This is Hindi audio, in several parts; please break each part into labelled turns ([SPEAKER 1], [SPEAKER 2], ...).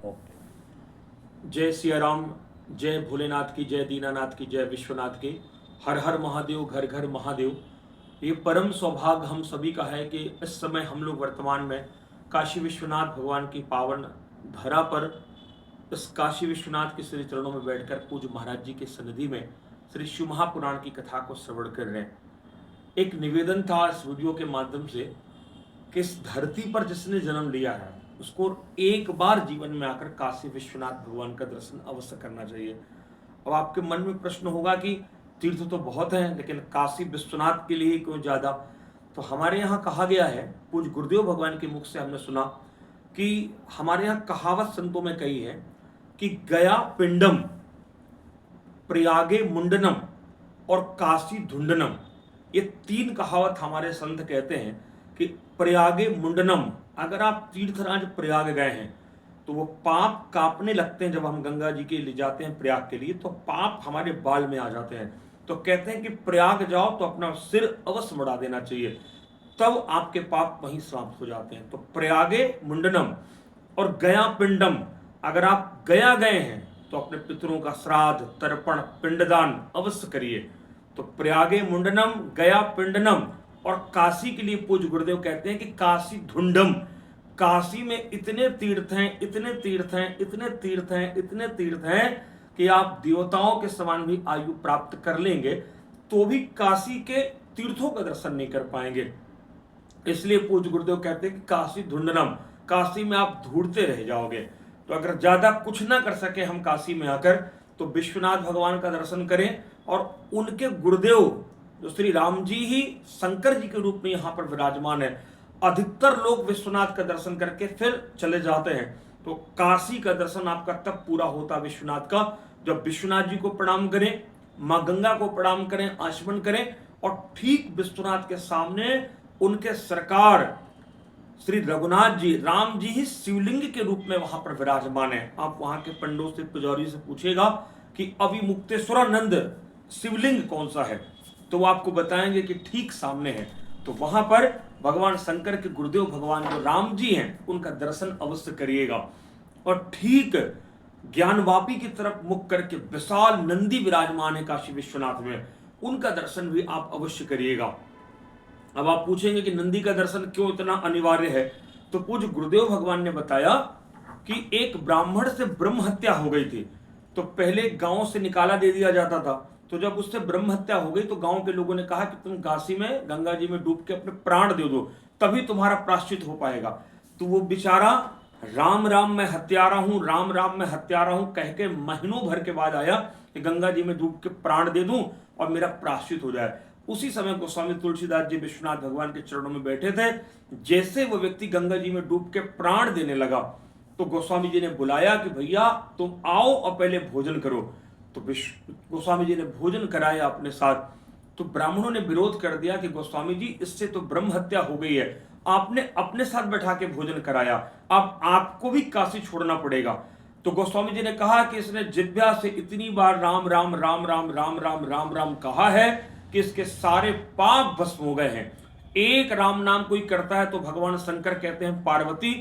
[SPEAKER 1] ओके। जय सिया राम, जय भोलेनाथ की, जय दीनानाथ की, जय विश्वनाथ की। हर हर महादेव, घर घर महादेव। ये परम सौभाग्य हम सभी का है कि इस समय हम लोग वर्तमान में काशी विश्वनाथ भगवान की पावन धरा पर इस काशी विश्वनाथ के श्री चरणों में बैठकर पूज्य महाराज जी के सन्निधि में श्री शिव महापुराण की कथा को श्रवण कर रहे हैं। एक निवेदन था इस वीडियो के माध्यम से कि इस धरती पर जिसने जन्म लिया है उसको एक बार जीवन में आकर काशी विश्वनाथ भगवान का दर्शन अवश्य करना चाहिए। अब आपके मन में प्रश्न होगा कि तीर्थ तो बहुत हैं लेकिन काशी विश्वनाथ के लिए क्यों ज्यादा? तो हमारे यहाँ कहा गया है, पूज्य गुरुदेव भगवान के मुख से हमने सुना कि हमारे यहाँ कहावत संतों में कही है कि गया पिंडम, प्रयागे मुंडनम और काशी धुंडनम। ये तीन कहावत हमारे संत कहते हैं कि प्रयागे मुंडनम, अगर आप तीर्थराज प्रयाग गए हैं तो वो पाप कांपने लगते हैं। जब हम गंगा जी के ले जाते हैं प्रयाग के लिए तो पाप हमारे बाल में आ जाते हैं। तो कहते हैं कि प्रयाग जाओ तो अपना सिर अवश्य मुड़ा देना चाहिए, तब आपके पाप वहीं समाप्त हो जाते हैं। तो प्रयागे मुंडनम और गया पिंडम, अगर आप गया गए हैं तो अपने पितरों का श्राद्ध, तर्पण, पिंडदान अवश्य करिए। तो प्रयागे मुंडनम, गया पिंडनम। और काशी के लिए पूज्य गुरुदेव कहते हैं कि काशी धुंडम, काशी में इतने तीर्थ हैं, इतने तीर्थ हैं, इतने तीर्थ हैं, इतने तीर्थ हैं कि आप देवताओं के समान भी आयु प्राप्त कर लेंगे तो भी काशी के तीर्थों का दर्शन नहीं कर पाएंगे। इसलिए पूज्य गुरुदेव कहते हैं कि काशी धुंडनम, काशी में आप ढूंढते रह जाओगे। तो अगर ज्यादा कुछ ना कर सके हम काशी में आकर तो विश्वनाथ भगवान का दर्शन करें। और उनके गुरुदेव जो श्री राम जी ही शंकर जी के रूप में यहाँ पर विराजमान है, अधिकतर लोग विश्वनाथ का दर्शन करके फिर चले जाते हैं। तो काशी का दर्शन आपका तब पूरा होता विश्वनाथ का जब विश्वनाथ जी को प्रणाम करें, माँ गंगा को प्रणाम करें, आचमन करें और ठीक विश्वनाथ के सामने उनके सरकार श्री रघुनाथ जी, राम जी ही शिवलिंग के रूप में वहां पर विराजमान है। आप वहां के पंडों से, पुजारी से पूछेगा कि अविमुक्तेश्वरानंद शिवलिंग कौन सा है तो वो आपको बताएंगे कि ठीक सामने है। तो वहां पर भगवान शंकर के गुरुदेव भगवान जो राम जी हैं उनका दर्शन अवश्य करिएगा। और ठीक ज्ञानवापी की तरफ मुख करके विशाल नंदी विराजमान है काशी विश्वनाथ में, उनका दर्शन भी आप अवश्य करिएगा। अब आप पूछेंगे कि नंदी का दर्शन क्यों इतना अनिवार्य है? तो पूज्य गुरुदेव भगवान ने बताया कि एक ब्राह्मण से ब्रह्म हत्या हो गई थी। तो पहले गांव से निकाला दे दिया जाता था, तो जब उससे ब्रह्म हत्या हो गई तो गांव के लोगों ने कहा कि तुम काशी में गंगा जी में डूब के अपने प्राण दे दो, तभी तुम्हारा प्रायश्चित हो पाएगा। तो वो बेचारा राम राम मैं हत्यारा हूं, राम राम मैं हत्यारा हूं कह के महीनों भर के बाद आया कि गंगा जी में डूब के प्राण दे दूं और मेरा प्रायश्चित हो जाए। उसी समय गोस्वामी तुलसीदास जी विश्वनाथ भगवान के चरणों में बैठे थे। जैसे वो व्यक्ति गंगा जी में डूब के प्राण देने लगा तो गोस्वामी जी ने बुलाया कि भैया तुम आओ और पहले भोजन करो। तो गोस्वामी जी ने भोजन कराया अपने साथ। तो ब्राह्मणों ने विरोध कर दिया कि गोस्वामी जी इससे तो ब्रह्म हत्या हो गई है, आपने अपने साथ बैठा के भोजन कराया, अब आपको भी काशी छोड़ना पड़ेगा। तो गोस्वामी जी ने कहा कि इसने जिह्वा से इतनी बार राम राम राम राम राम राम राम राम कहा है कि इसके सारे पाप भस्म हो गए हैं। एक राम नाम कोई करता है तो भगवान शंकर कहते हैं पार्वती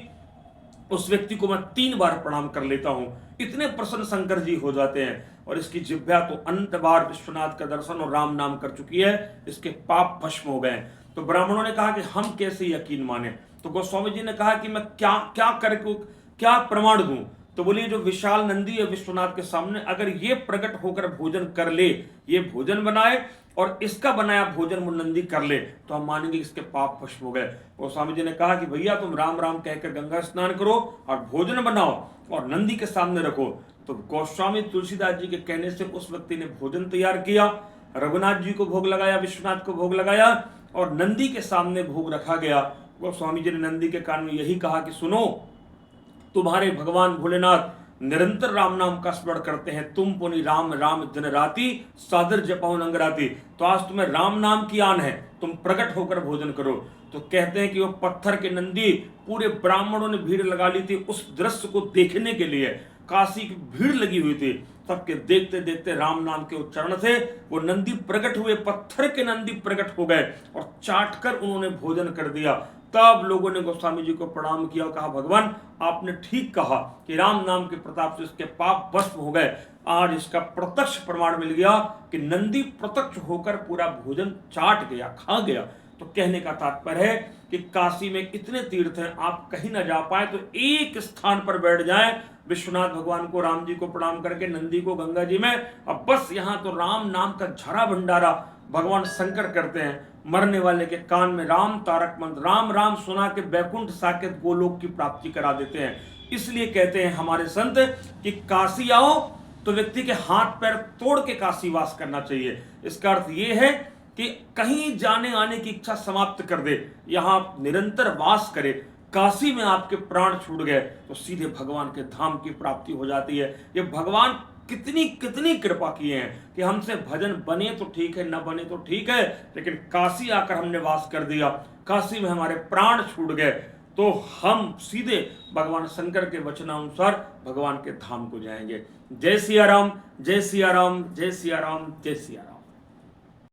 [SPEAKER 1] उस व्यक्ति को मैं 3 बार प्रणाम कर लेता हूं, इतने प्रसन्न शंकर जी हो जाते हैं। और इसकी जिह्वा तो अनंत बार विश्वनाथ का दर्शन और राम नाम कर चुकी है, इसके पाप भस्म हो गए। तो ब्राह्मणों ने कहा कि हम कैसे यकीन माने? तो गोस्वामी जी ने कहा कि मैं क्या क्या करके क्या प्रमाण दूं? तो बोलिए जो विशाल नंदी है विश्वनाथ के सामने, अगर ये प्रकट होकर भोजन कर ले, ये भोजन बनाए और इसका बनाया भोजन वो नंदी कर ले तो हम मानेंगे इसके पाप भस्म हो गए। गोस्वामी जी ने कहा कि भैया तुम राम राम कहकर गंगा स्नान करो और भोजन बनाओ और नंदी के सामने रखो। तो गोस्वामी तुलसीदास जी के कहने से उस व्यक्ति ने भोजन तैयार किया, रघुनाथ जी को भोग लगाया, विश्वनाथ को भोग लगाया और नंदी के सामने भोग रखा गया। गोस्वामी जी ने नंदी के कान में यही कहा कि सुनो, तुम्हारे भगवान भोलेनाथ निरंतर राम नाम का स्मरण करते हैं, तुम पुनि राम राम दिन राति सादर जपाओ नंगराती। तो आज तुम्हें राम नाम की आन है, तुम प्रकट होकर भोजन करो। तो कहते हैं कि वो पत्थर के नंदी, पूरे ब्राह्मणों ने भीड़ लगा ली थी उस दृश्य को देखने के लिए, काशी की भीड़ लगी हुई थी। सबके देखते देखते राम नाम के उच्चारण से वो नंदी प्रकट हुए, पत्थर के नंदी प्रकट हो गए और चाट कर उन्होंने भोजन कर दिया। तब लोगों ने गोस्वामी जी को प्रणाम किया और कहा, भगवान आपने ठीक कहा कि राम नाम के प्रताप से इसके पाप भस्म हो गए। आज इसका प्रत्यक्ष प्रमाण मिल गया कि नंदी प्रत्यक्ष होकर पूरा भोजन चाट गया, खा गया। तो कहने का तात्पर्य है कि काशी में इतने तीर्थ हैं, आप कहीं ना जा पाए तो एक स्थान पर बैठ जाएं, विश्वनाथ भगवान को, राम जी को प्रणाम करके, नंदी को गंगा जी में, अब बस यहाँ तो राम नाम का झरा भंडारा भगवान शंकर करते हैं। मरने वाले के कान में राम तारक मंत्र राम राम सुना के बैकुंठ साकेत गोलोक की प्राप्ति करा देते हैं। इसलिए कहते हैं हमारे संत कि काशी आओ तो व्यक्ति के हाथ पैर तोड़ के काशी वास करना चाहिए। इसका अर्थ यह है कि कहीं जाने आने की इच्छा समाप्त कर दे, यहां निरंतर वास करे। काशी में आपके प्राण छूट गए तो सीधे भगवान के धाम की प्राप्ति हो जाती है। ये भगवान कितनी कितनी कृपा किए हैं कि हमसे भजन बने तो ठीक है, न बने तो ठीक है, लेकिन काशी आकर हमने वास कर दिया, काशी में हमारे प्राण छूट गए तो हम सीधे भगवान शंकर के वचनानुसार भगवान के धाम को जाएंगे। जय सिया राम, जय सिया राम, जय सिया राम, जय सिया राम।